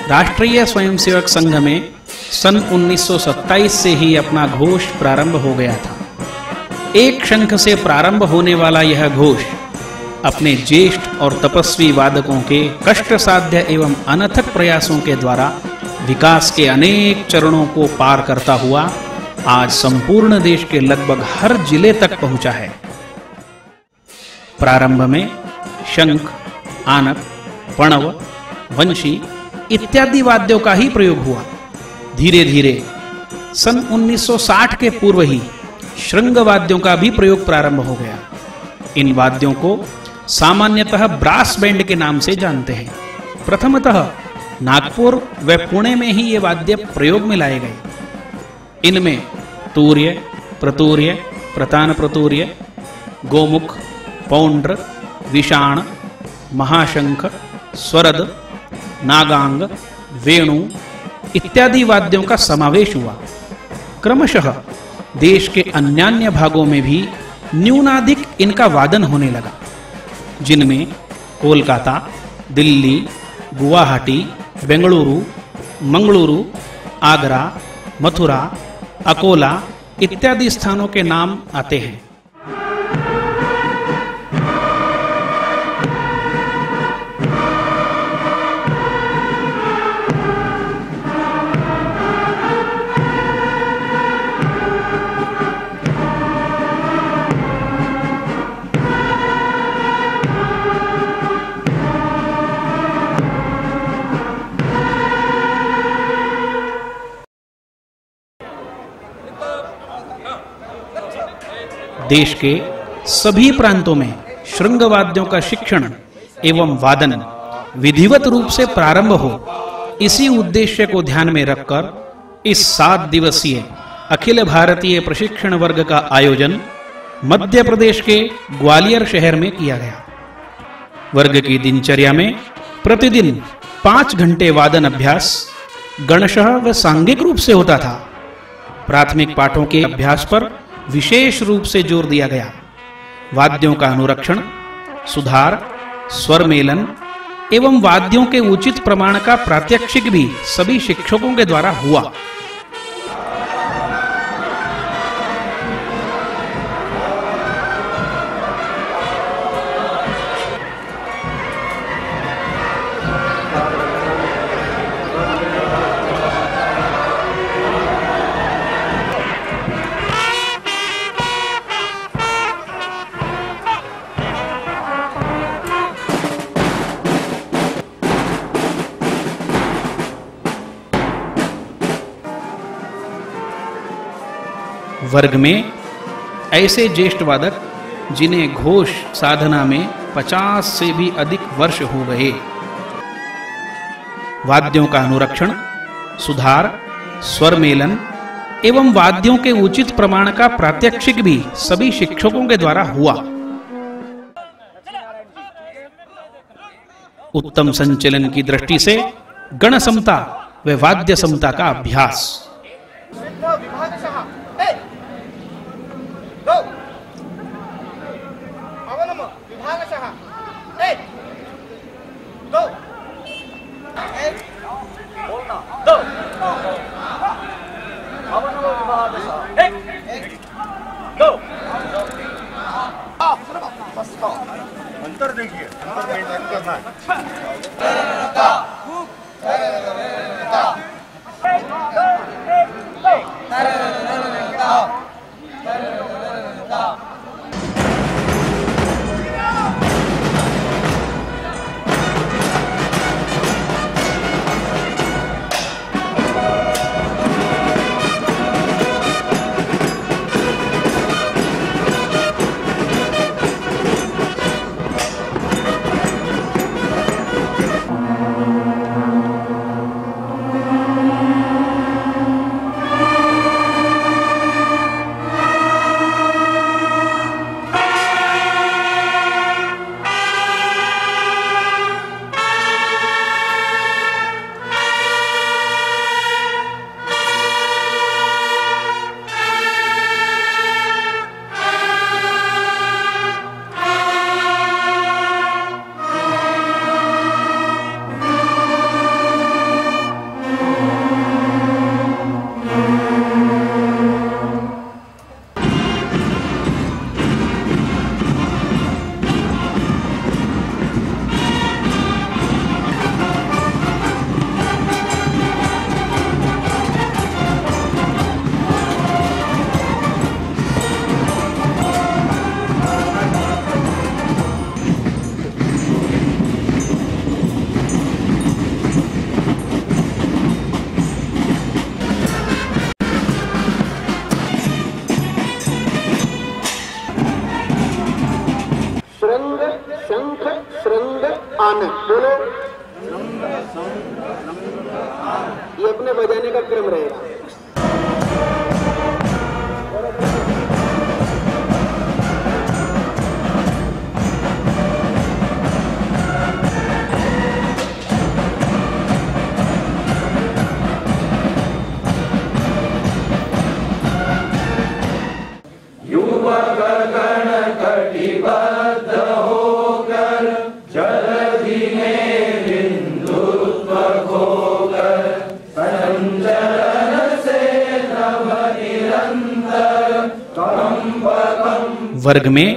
राष्ट्रीय स्वयंसेवक संघ में सन 1927 से ही अपना घोष प्रारंभ हो गया था। एक शंख से प्रारंभ होने वाला यह घोष अपने ज्येष्ठ और तपस्वी वादकों के कष्ट साध्य एवं अनथक प्रयासों के द्वारा विकास के अनेक चरणों को पार करता हुआ आज संपूर्ण देश के लगभग हर जिले तक पहुंचा है। प्रारंभ में शंख, आनक, पणव, वंशी इत्यादि वाद्यों का ही प्रयोग हुआ। धीरे धीरे सन 1960 के पूर्व ही श्रृंग वाद्यों का भी प्रयोग प्रारंभ हो गया। इन वाद्यों को सामान्यतः ब्रास बैंड के नाम से जानते हैं। प्रथमतः नागपुर व पुणे में ही ये वाद्य प्रयोग में लाए गए। इनमें तूर्य, प्रतूर्य, प्रतान प्रतूर्य, गोमुख, पौंड्र, विषाण, महाशंख, स्वरद, नागांग, वेणु इत्यादि वाद्यों का समावेश हुआ। क्रमशः देश के अन्यान्य भागों में भी न्यूनाधिक इनका वादन होने लगा, जिनमें कोलकाता, दिल्ली, गुवाहाटी, बेंगलुरु, मंगलुरु, आगरा, मथुरा, अकोला इत्यादि स्थानों के नाम आते हैं। देश के सभी प्रांतों में श्रृंग वाद्यों का शिक्षण एवं वादन विधिवत रूप से प्रारंभ हो, इसी उद्देश्य को ध्यान में रखकर इस 7 दिवसीय अखिल भारतीय प्रशिक्षण वर्ग का आयोजन मध्य प्रदेश के ग्वालियर शहर में किया गया। वर्ग की दिनचर्या में प्रतिदिन 5 घंटे वादन अभ्यास गणशः व सांघिक रूप से होता था। प्राथमिक पाठों के अभ्यास पर विशेष रूप से जोर दिया गया। वाद्यों का अनुरक्षण, सुधार, स्वर मेलन एवं वाद्यों के उचित प्रमाण का प्रात्यक्षिक भी सभी शिक्षकों के द्वारा हुआ। वर्ग में ऐसे ज्येष्ठ वादक जिन्हें घोष साधना में 50 से भी अधिक वर्ष हो गए। वाद्यों का अनुरक्षण, सुधार, स्वर मेलन एवं वाद्यों के उचित प्रमाण का प्रात्यक्षिक भी सभी शिक्षकों के द्वारा हुआ। उत्तम संचलन की दृष्टि से गण समता व वाद्य समता का अभ्यास। अंतर देखिए, अंतर मेंटेन करना है। ये अपने बजाने का क्रम रहेगा। वर्ग में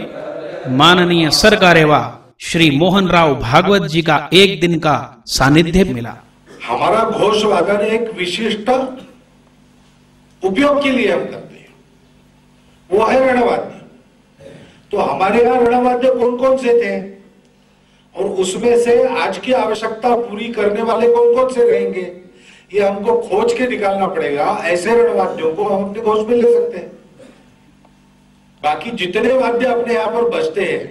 माननीय सरकारेवा श्री मोहन राव भागवत जी का एक दिन का सानिध्य मिला। हमारा घोष वादन एक विशिष्ट उपयोग के लिए हम करते हैं, वो है रणवाद्य। तो हमारे यहाँ रणवाद्य कौन कौन से थे और उसमें से आज की आवश्यकता पूरी करने वाले कौन कौन से रहेंगे, ये हमको खोज के निकालना पड़ेगा। ऐसे रणवाद्यों को हम अपने घोष में ले सकते हैं। बाकी जितने वाद्य अपने यहाँ पर बजते हैं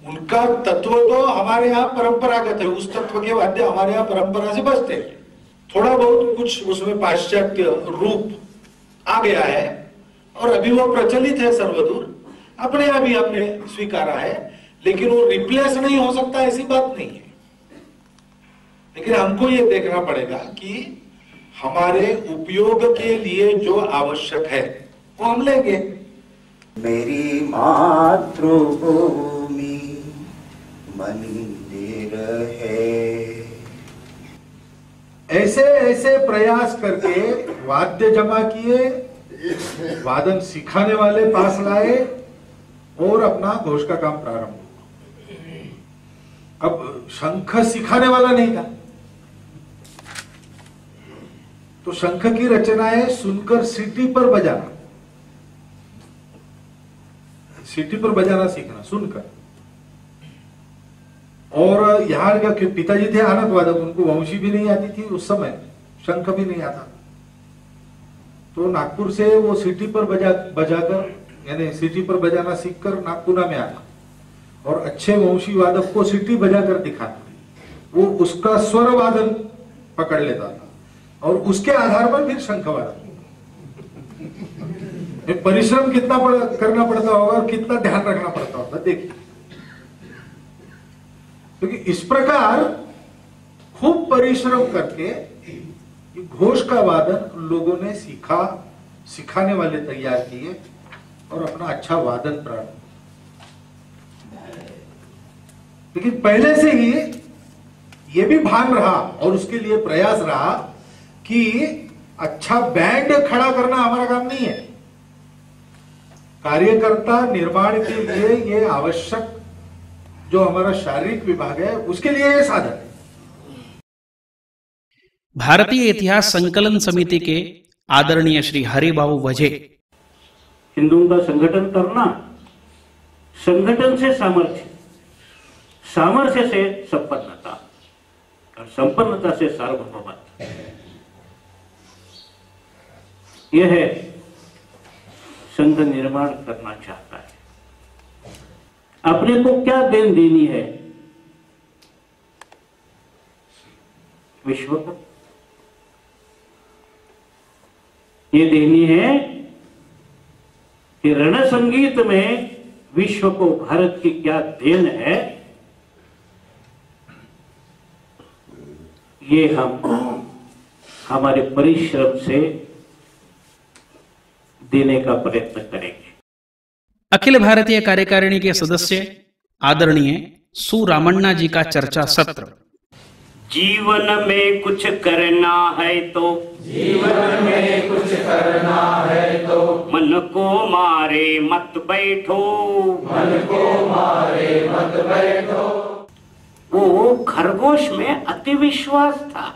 उनका तत्व तो हमारे यहाँ परंपरागत है, उस तत्व के वाद्य हमारे यहाँ परंपरा से बजते हैं। थोड़ा बहुत कुछ उसमें पाश्चात्य रूप आ गया है और अभी वो प्रचलित है सर्वदूर, अपने यहाँ भी हमने स्वीकारा है, लेकिन वो रिप्लेस नहीं हो सकता ऐसी बात नहीं है। लेकिन हमको ये देखना पड़ेगा कि हमारे उपयोग के लिए जो आवश्यक है वो हम लेंगे। मेरी मातृभूमि मंदिर है। ऐसे ऐसे प्रयास करके वाद्य जमा किए, वादन सिखाने वाले पास लाए और अपना घोष का काम प्रारंभ हुआ। अब शंख सिखाने वाला नहीं था, तो शंख की रचनाएं सुनकर सीटी पर बजाना, सीटी पर बजाना सीखना सुनकर। और यहाँ का पिताजी थे आनंद वादक, उनको वंशी भी नहीं आती थी उस समय, शंख भी नहीं आता, तो नागपुर से वो सीटी पर बजाकर यानी सीटी पर बजाना सीखकर नागपुरा में आता और अच्छे वंशी वादक को सीटी बजाकर दिखाता, वो उसका स्वर वादन पकड़ लेता था और उसके आधार पर फिर शंख वादन। परिश्रम कितना करना पड़ता होगा और कितना ध्यान रखना पड़ता होगा देखिए। क्योंकि इस प्रकार खूब परिश्रम करके घोष का वादन लोगों ने सीखा, सिखाने वाले तैयार किए और अपना अच्छा वादन प्रारंभ। लेकिन पहले से ही यह भी भान रहा और उसके लिए प्रयास रहा कि अच्छा बैंड खड़ा करना हमारा काम नहीं है। कार्यकर्ता निर्माण के लिए ये आवश्यक जो हमारा शारीरिक विभाग है उसके लिए ये साधन है। भारतीय इतिहास संकलन समिति के आदरणीय श्री हरिबाबू वजे, हिंदुओं का संगठन करना, संगठन से सामर्थ्य, सामर्थ्य से संपन्नता और संपन्नता से सार्वभौमत्व, यह है संघ निर्माण करना चाहता है। अपने को क्या देन देनी है विश्व को? ये देनी है कि रण संगीत में विश्व को भारत की क्या देन है, ये हम हमारे परिश्रम से देने का प्रयत्न करेंगे। अखिल भारतीय कार्यकारिणी के सदस्य आदरणीय सु रामण्णा जी का चर्चा सत्र। जीवन में कुछ करना है तो, जीवन में कुछ करना है तो मन को मारे मत बैठो, मन को मारे मत बैठो। वो खरगोश में अति विश्वास था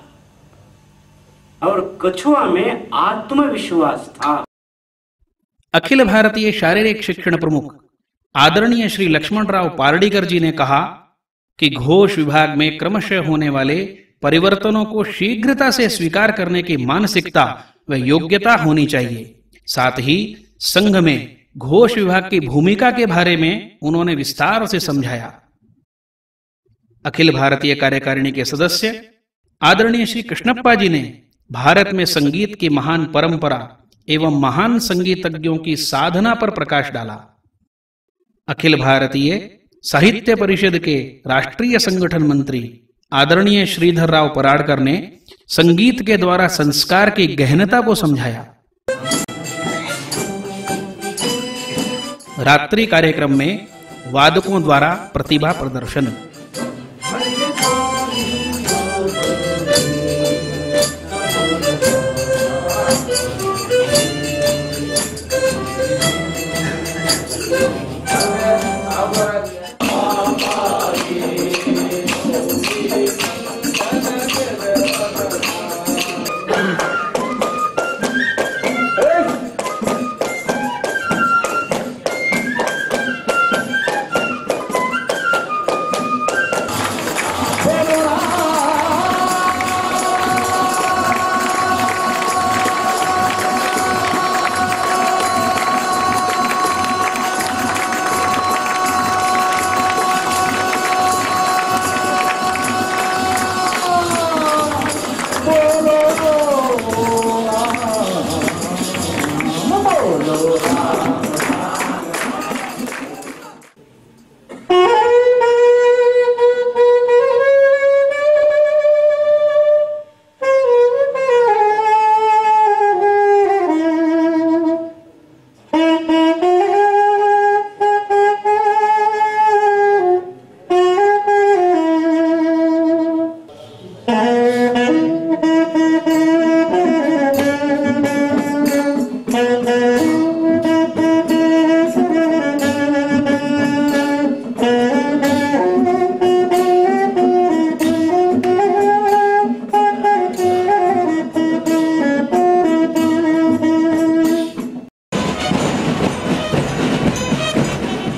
और कछुआ में आत्मविश्वास था। अखिल भारतीय शारीरिक शिक्षण प्रमुख आदरणीय श्री लक्ष्मणराव पार्डीकर जी ने कहा कि घोष विभाग में क्रमशः होने वाले परिवर्तनों को शीघ्रता से स्वीकार करने की मानसिकता व योग्यता होनी चाहिए। साथ ही संघ में घोष विभाग की भूमिका के बारे में उन्होंने विस्तार से समझाया। अखिल भारतीय कार्यकारिणी के सदस्य आदरणीय श्री कृष्णप्पा जी ने भारत में संगीत की महान परंपरा एवं महान संगीतज्ञों की साधना पर प्रकाश डाला। अखिल भारतीय साहित्य परिषद के राष्ट्रीय संगठन मंत्री आदरणीय श्रीधर राव पराड़कर ने संगीत के द्वारा संस्कार की गहनता को समझाया। रात्रि कार्यक्रम में वादकों द्वारा प्रतिभा प्रदर्शन।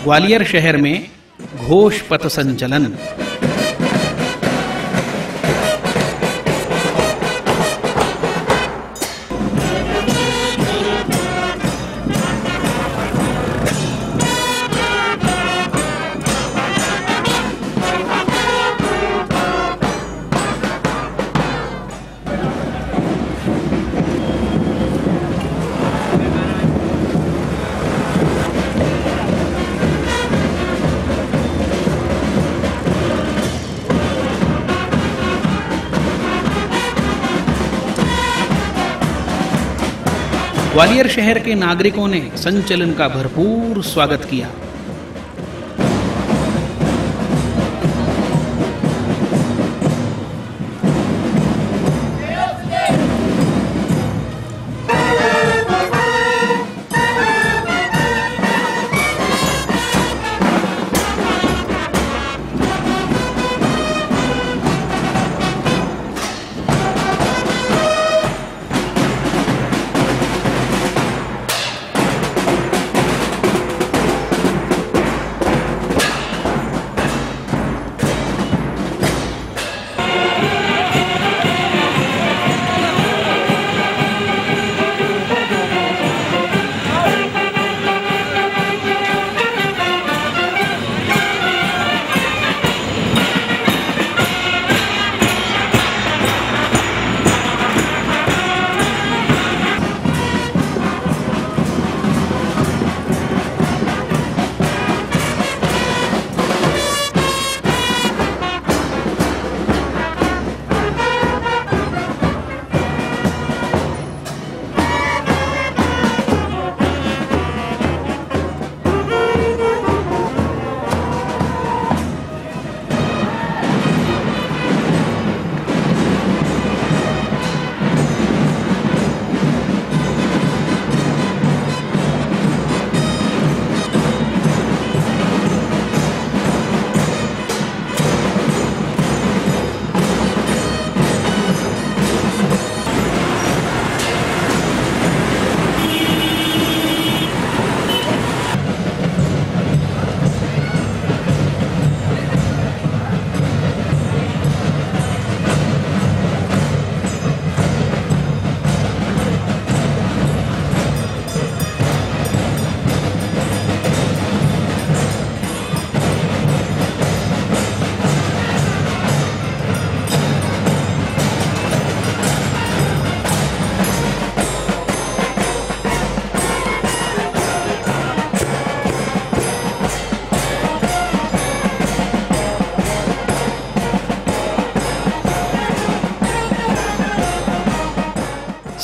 ग्वालियर शहर में घोष पथ संचलन। ग्वालियर शहर के नागरिकों ने संचलन का भरपूर स्वागत किया।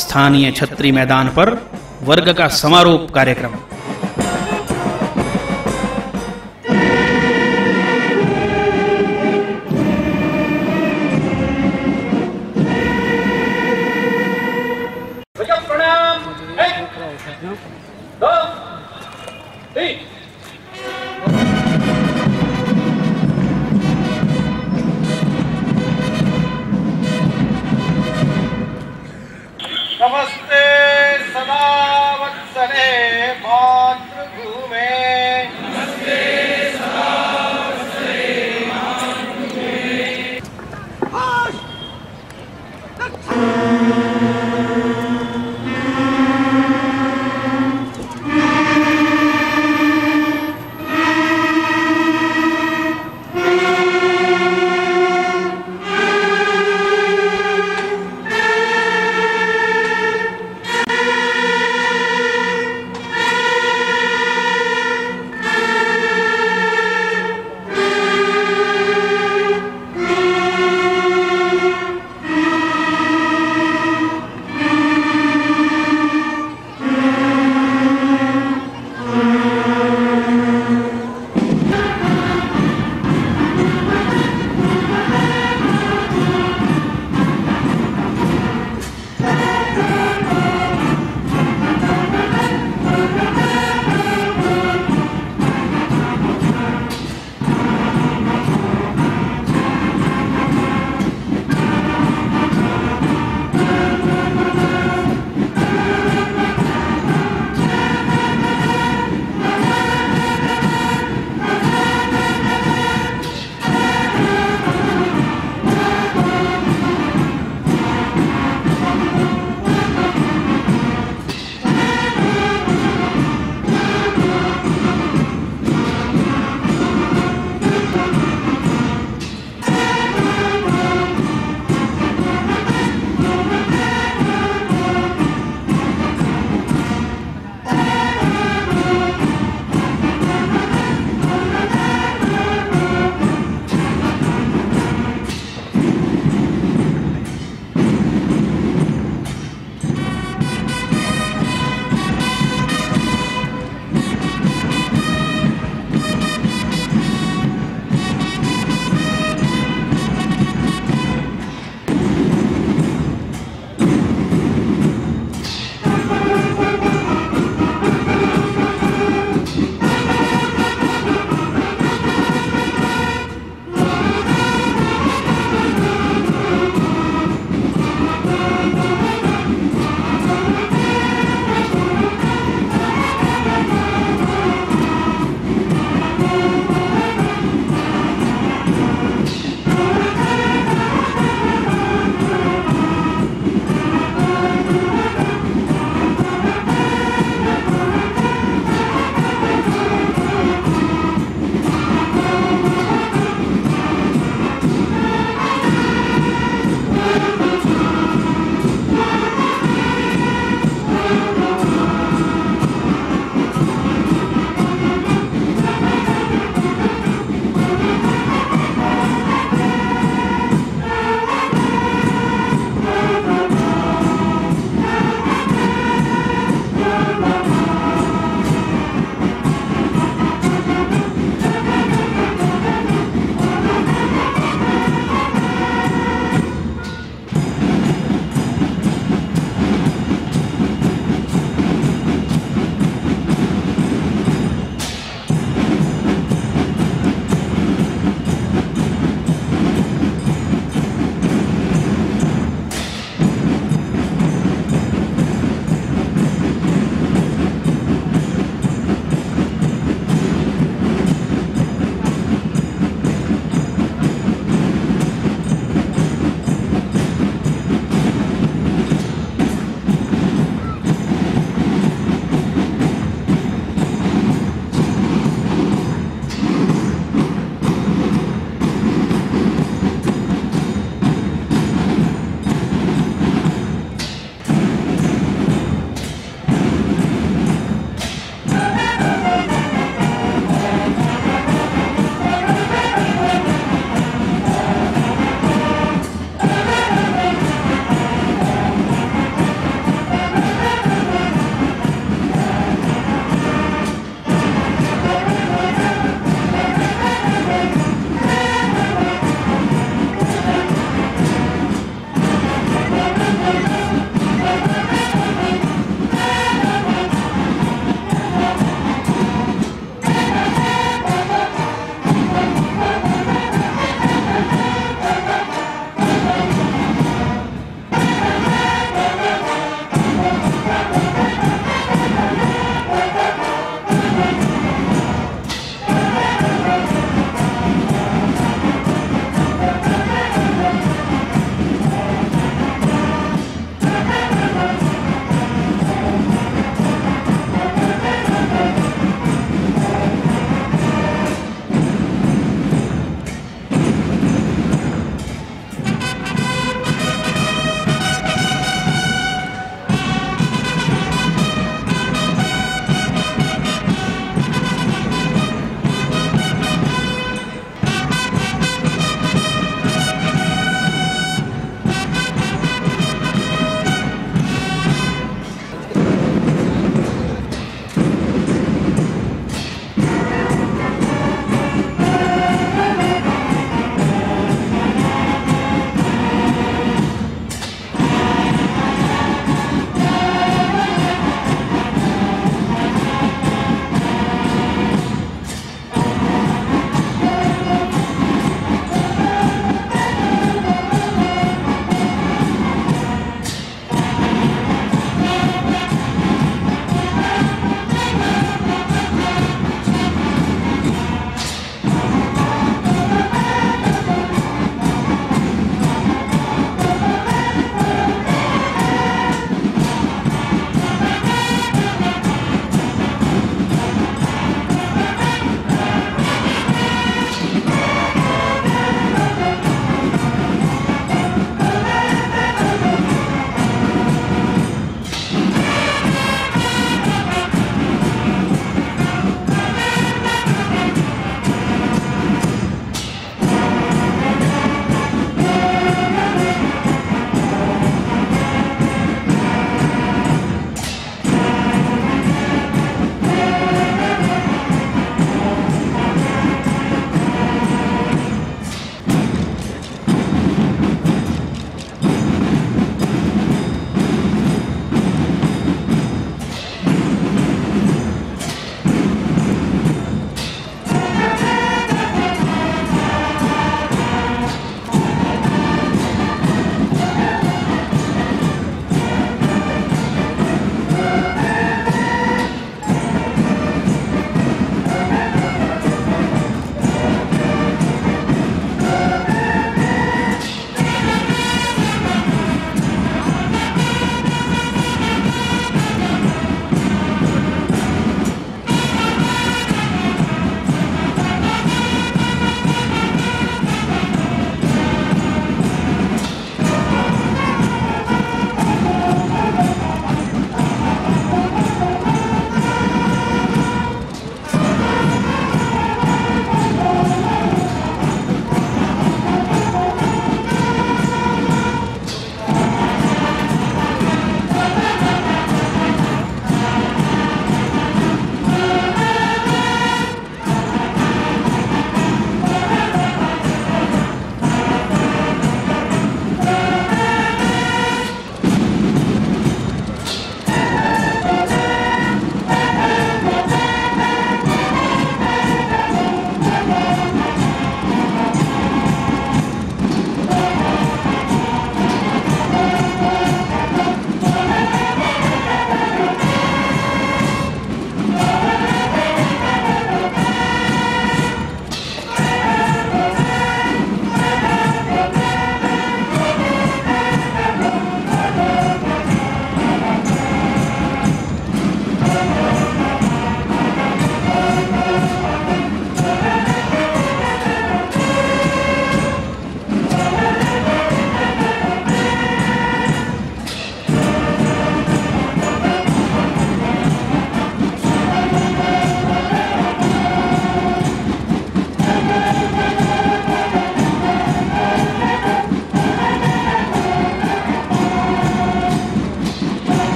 स्थानीय छत्री मैदान पर वर्ग का समारोप कार्यक्रम। प्रणाम। 1 2 3। नमस्ते सदा वत्सले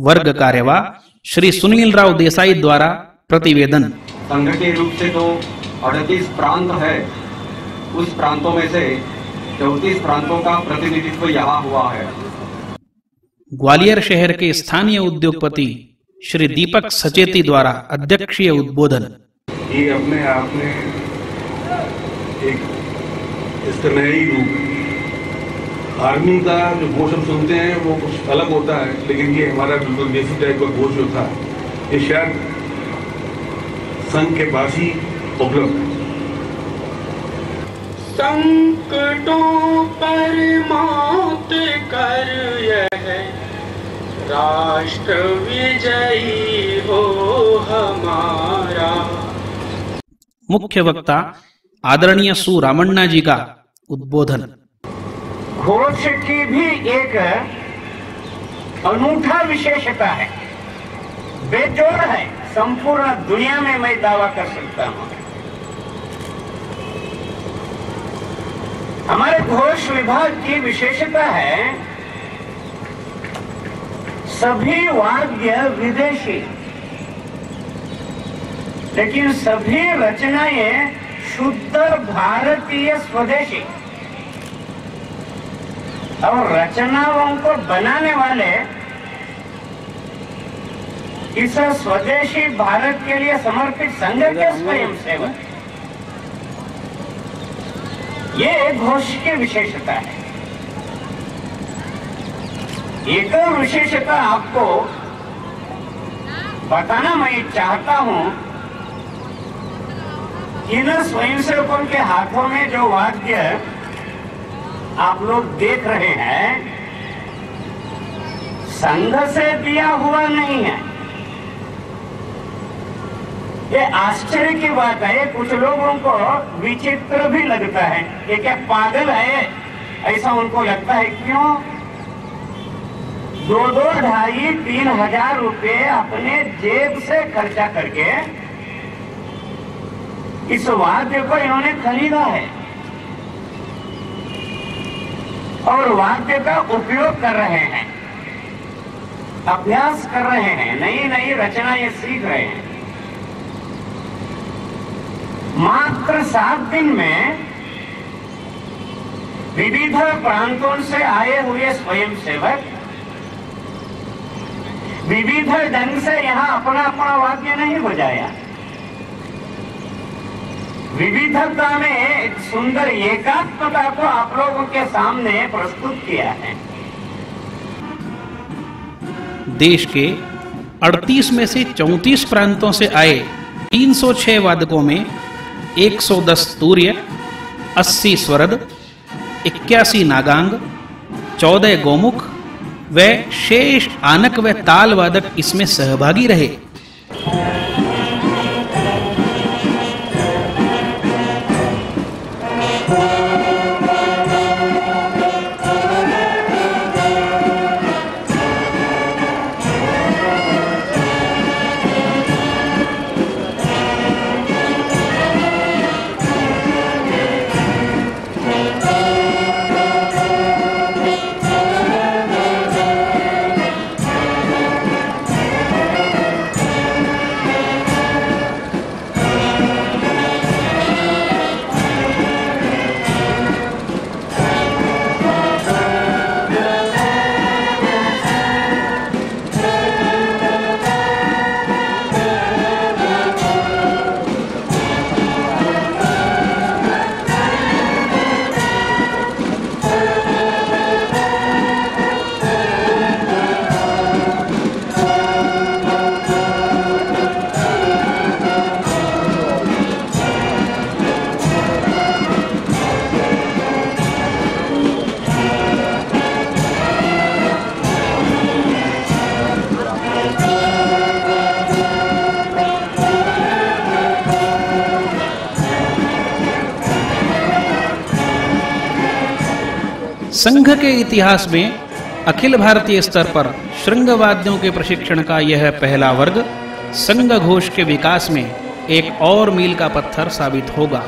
वर्ग कार्यवाह श्री सुनील राव देसाई द्वारा प्रतिवेदन। संघ के रूप से तो 38 प्रांत है, उस प्रांतों में से 34 प्रांतों का प्रतिनिधित्व यहाँ हुआ है। ग्वालियर शहर के स्थानीय उद्योगपति श्री दीपक सचेती द्वारा अध्यक्षीय उद्बोधन। ये अपने आप में एक इसका नया ही रूप है। आर्मी का जो घोष हम सुनते हैं वो कुछ अलग होता है, लेकिन ये हमारा बिल्कुल देसी टाइप का घोष जो था, ये शायद संघ के पास ही उपलब्ध है। संकटों पर मात कर यह राष्ट्र विजयी हो हमारा। मुख्य वक्ता आदरणीय सु रामण्णा जी का उद्बोधन। घोष की भी एक अनूठा विशेषता है, बेजोड़ है, संपूर्ण दुनिया में मैं दावा कर सकता हूं। हमारे घोष विभाग की विशेषता है सभी वाद्य विदेशी, लेकिन सभी रचनाएं शुद्ध भारतीय स्वदेशी, और रचनाओं को बनाने वाले इस स्वदेशी भारत के लिए समर्पित संघ के स्वयंसेवक। ये घोष की विशेषता है। एक और विशेषता आपको बताना मैं चाहता हूं, इन स्वयंसेवकों के हाथों में जो वाद्य आप लोग देख रहे हैं, संघ से दिया हुआ नहीं है। ये आश्चर्य की बात है, कुछ लोगों को विचित्र भी लगता है, ये क्या पागल है ऐसा उनको लगता है। क्यों? 2-2, 2,500, 3,000 रुपए अपने जेब से खर्चा करके इस वाद्य को इन्होंने खरीदा है और वाद्य का उपयोग कर रहे हैं, अभ्यास कर रहे हैं, नई नई रचनाएं सीख रहे हैं। मात्र 7 दिन में विविध प्रांतों से आए हुए स्वयंसेवक विविध ढंग से यहाँ अपना अपना वाद्य नहीं बजाया, विविधता में एक सुंदर एकात्मता को आप लोगों के सामने प्रस्तुत किया है। देश के 38 में से 34 प्रांतों से आए 306 वादकों में 110 तूर्य, 80 स्वरद, 81 नागांग, 14 गोमुख व शेष आनक व ताल वादक इसमें सहभागी रहे। संघ के इतिहास में अखिल भारतीय स्तर पर श्रृंग वाद्यों के प्रशिक्षण का यह पहला वर्ग संघ घोष के विकास में एक और मील का पत्थर साबित होगा।